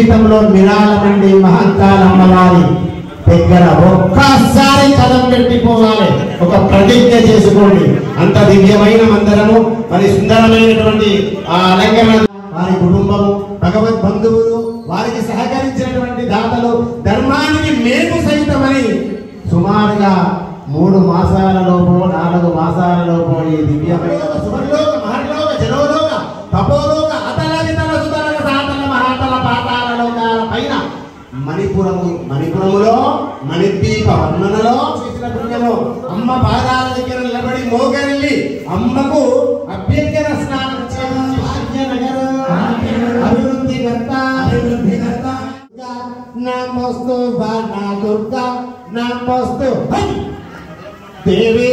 జీవితంలో నిరాళమండి మహంకాళమ్మవారి దగ్గర ఒక్కసారి కదం పెట్టిపోవాలి. ఒక ప్రతిజ్ఞ చేసుకోండి. అంత దివ్యమైన మందిరము, మరి సుందరమైనటువంటి ఆ అలంకరణ, వారి కుటుంబము, భగవద్ బంధువులు, వారికి సహకరించినటువంటి దాతలు, ధర్మానికి మేము సైతమని సుమారుగా 3 మాసాలలోపు 4 మాసాలలోపు ఈ దివ్యమైన సువర్లోక మహర్లోక జలోలోక తపోలోక అతల వితల సుతల సాతల మహాతల పాతాల లోకాల పైన మణిపురములో మణిద్వీప వర్ణనలో చేసిన పుణ్యము. అమ్మ పాదాల దగ్గర నిలబడి మోకరిల్లి అమ్మకు అభ్యంగన స్నానం అభివృద్ధి కర్త నమస్తు బాణా దుర్గా నమస్తు దేవీ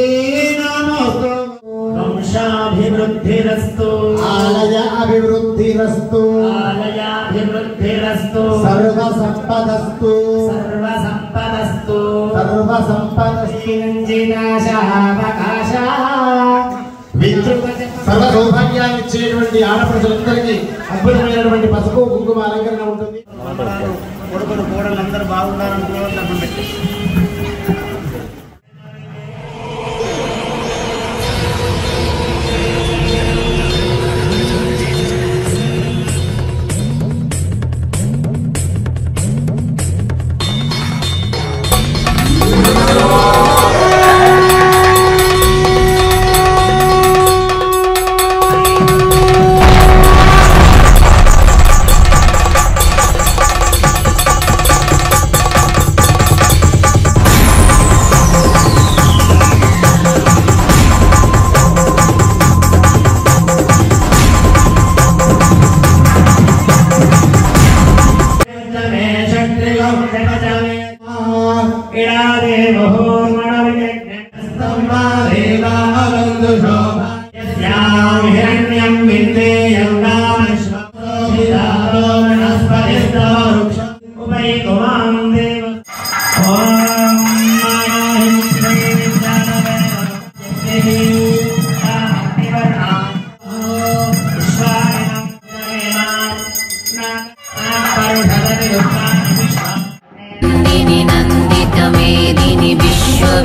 నమస్తు వంశాభివృద్ధిరస్తు ఆలయ అభివృద్ధిరస్తు ఆలయాభివృద్ధిరస్తు సర్వ సంపదస్తు సర్వ సంపదస్తు సర్వ సంపదస్తు వినాశావకాశ సర్వ సౌభాగ్యాన్ని ఇచ్చేటువంటి ఆడపడుచులందరికీ అద్భుతమైనటువంటి పసుపు కుంకుమ అలంకరణ ఉంటుంది. కొడుకులు కోడలు అందరూ బాగుండాలనుకునే పెట్టి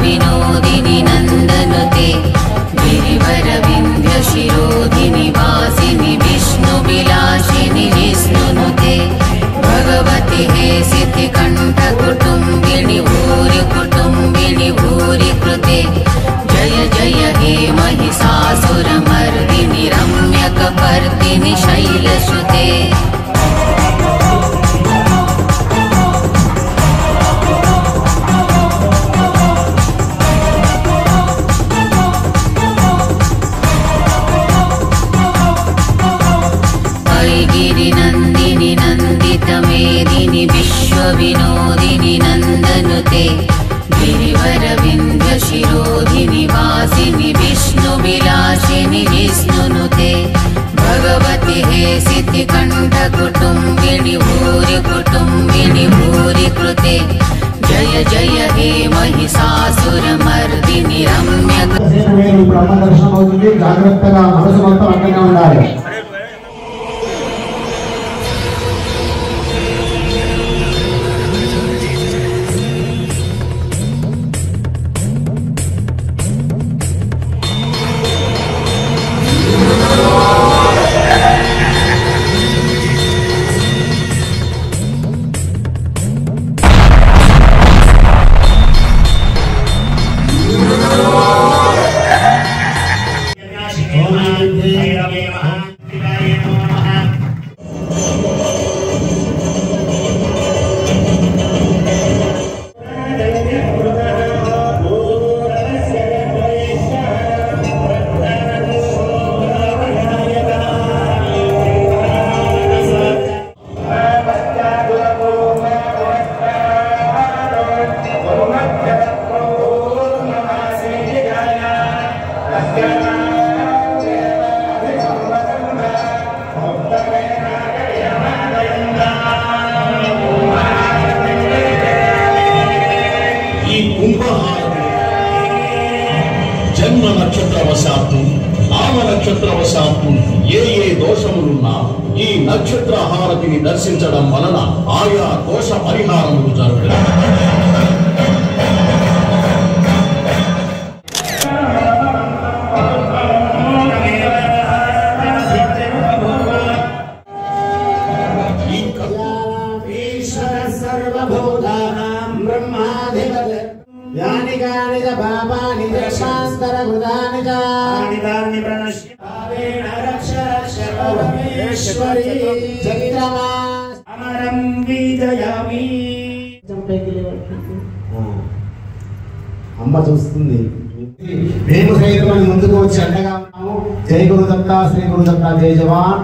विनोदिनी नंदनुते गिरिवर विंध्य शिरोधिनी वासिनी विष्णु विलासिनी विष्णुनुते भगवती हे सिद्धि कंठ कुटुंबिनी भूरि कृते जय जय हे महिषासुर मर्दिनी रम्यकपर्दिनी शैलसुते गिरिनन्दिनी नन्दितमेदिनी विश्वविनोदिनी नन्दनुते गिरिवर विंध्य शिरोधिनी वासिनी विष्णुविलासिनी विष्णुनुते भगवती हे सिद्धि कंठ कुटुंबिनी भूरि कृते जय जय हे महिषासुर मर्दिनी रम्य బ్రహ్మ దర్శనం అవుతుంది. జాగ్రత్తగా మనసు మొత్తం అక్కడే ఉండాలి. జన్మ నక్షత్రవశాత్తు వామ నక్షత్రవశాత్తు ఏ దోషములున్నా ఈ నక్షత్ర హారతిని దర్శించడం వలన ఆయా దోష పరిహారములు జరుగుతాయి. యాని కాని చ పాపాని దశాస్తర కృతాని చ ఆనిదాని ప్రణశ్య పావేన రక్ష రక్ష పరమేశ్వరి చంద్రమా అమరం విజయామి. అమ్మ చూస్తుంది. మేము సైతం ముందుకు వచ్చి అండగా ఉన్నాము. జై గురుదత్త, శ్రీ గురుదత్త, జై జవాన్.